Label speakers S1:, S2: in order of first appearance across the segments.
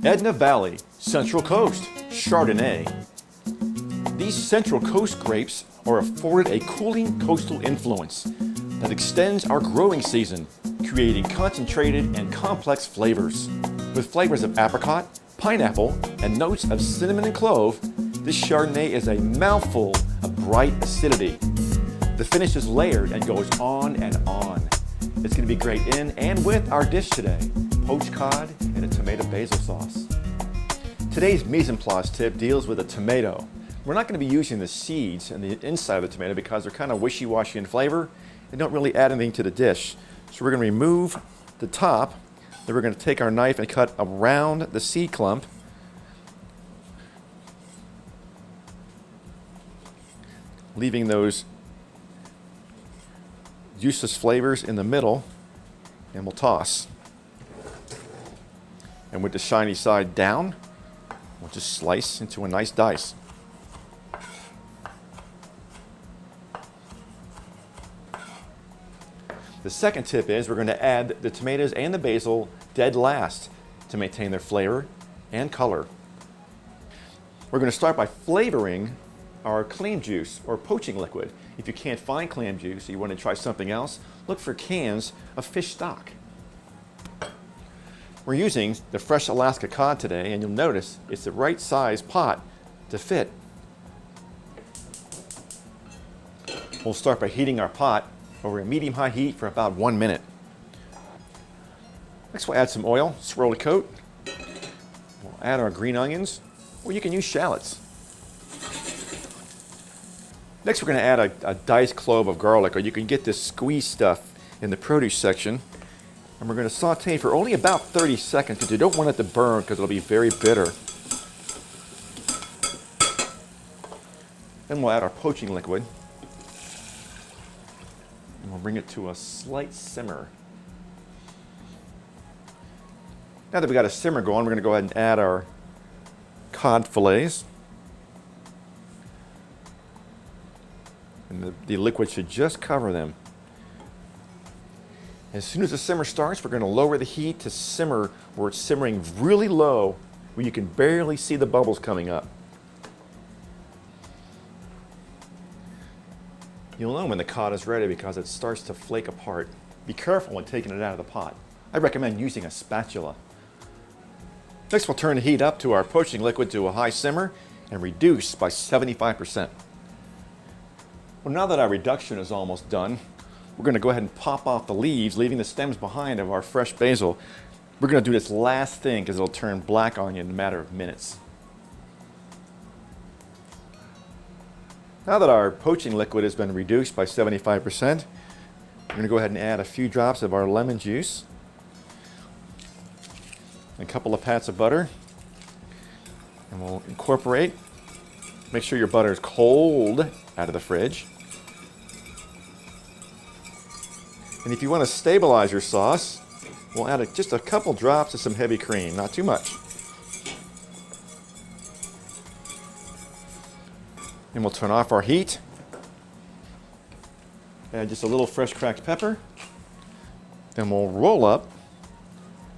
S1: Edna Valley, Central Coast, Chardonnay. These Central Coast grapes are afforded a cooling coastal influence that extends our growing season, creating concentrated and complex flavors. With flavors of apricot, pineapple, and notes of cinnamon and clove, this Chardonnay is a mouthful of bright acidity. The finish is layered and goes on and on. It's going to be great in and with our dish today, poached cod and a tomato basil sauce. Today's mise en place tip deals with a tomato. We're not going to be using the seeds and the inside of the tomato because they're kind of wishy-washy in flavor. They don't really add anything to the dish. So we're going to remove the top. Then we're going to take our knife and cut around the seed clump. Leaving those useless flavors in the middle, and we'll toss. And with the shiny side down, we'll just slice into a nice dice. The second tip is we're going to add the tomatoes and the basil dead last to maintain their flavor and color. We're going to start by flavoring our clam juice or poaching liquid. If you can't find clam juice or you want to try something else, look for cans of fish stock. We're using the fresh Alaska cod today, and you'll notice it's the right size pot to fit. We'll start by heating our pot over a medium-high heat for about 1 minute. Next we'll add some oil, swirl the coat. We'll add our green onions, or you can use shallots. Next we're going to add a diced clove of garlic, or you can get this squeeze stuff in the produce section. And we're going to saute for only about 30 seconds because you don't want it to burn because it'll be very bitter. Then we'll add our poaching liquid. And we'll bring it to a slight simmer. Now that we've got a simmer going, we're going to go ahead and add our cod fillets. And the liquid should just cover them. As soon as the simmer starts, we're going to lower the heat to simmer where it's simmering really low, where you can barely see the bubbles coming up. You'll know when the cod is ready because it starts to flake apart. Be careful when taking it out of the pot. I recommend using a spatula. Next, we'll turn the heat up to our poaching liquid to a high simmer and reduce by 75%. Well, now that our reduction is almost done, we're going to go ahead and pop off the leaves, leaving the stems behind of our fresh basil. We're going to do this last thing because it'll turn black on you in a matter of minutes. Now that our poaching liquid has been reduced by 75%, we're going to go ahead and add a few drops of our lemon juice, a couple of pats of butter, and we'll incorporate. Make sure your butter is cold out of the fridge. And if you want to stabilize your sauce, we'll add just a couple drops of some heavy cream, not too much. And we'll turn off our heat. Add just a little fresh cracked pepper. Then we'll roll up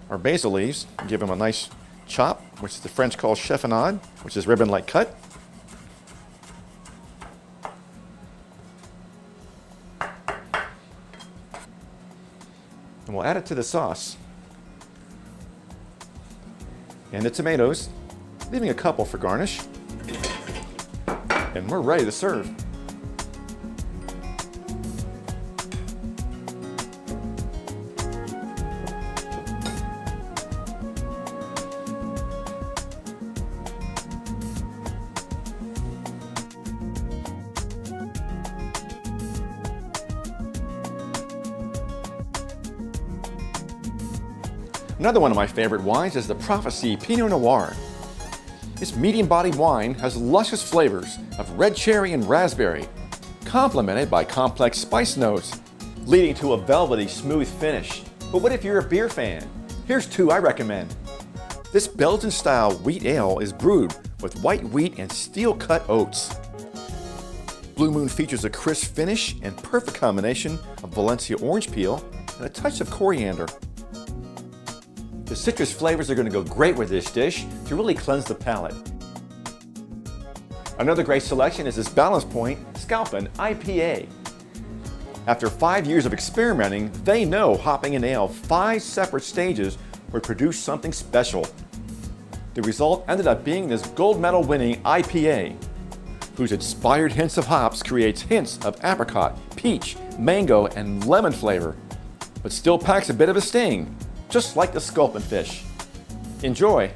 S1: our basil leaves and give them a nice chop, which the French call chiffonade, which is ribbon-like cut. And we'll add it to the sauce. And the tomatoes, leaving a couple for garnish. And we're ready to serve. Another one of my favorite wines is the Prophecy Pinot Noir. This medium-bodied wine has luscious flavors of red cherry and raspberry, complemented by complex spice notes, leading to a velvety, smooth finish. But what if you're a beer fan? Here's two I recommend. This Belgian-style wheat ale is brewed with white wheat and steel-cut oats. Blue Moon features a crisp finish and perfect combination of Valencia orange peel and a touch of coriander. The citrus flavors are going to go great with this dish to really cleanse the palate. Another great selection is this Ballast Point Sculpin IPA. After 5 years of experimenting, they know hopping an ale 5 separate stages would produce something special. The result ended up being this gold medal winning IPA, whose inspired hints of hops creates hints of apricot, peach, mango, and lemon flavor, but still packs a bit of a sting, just like the sculpin fish. Enjoy!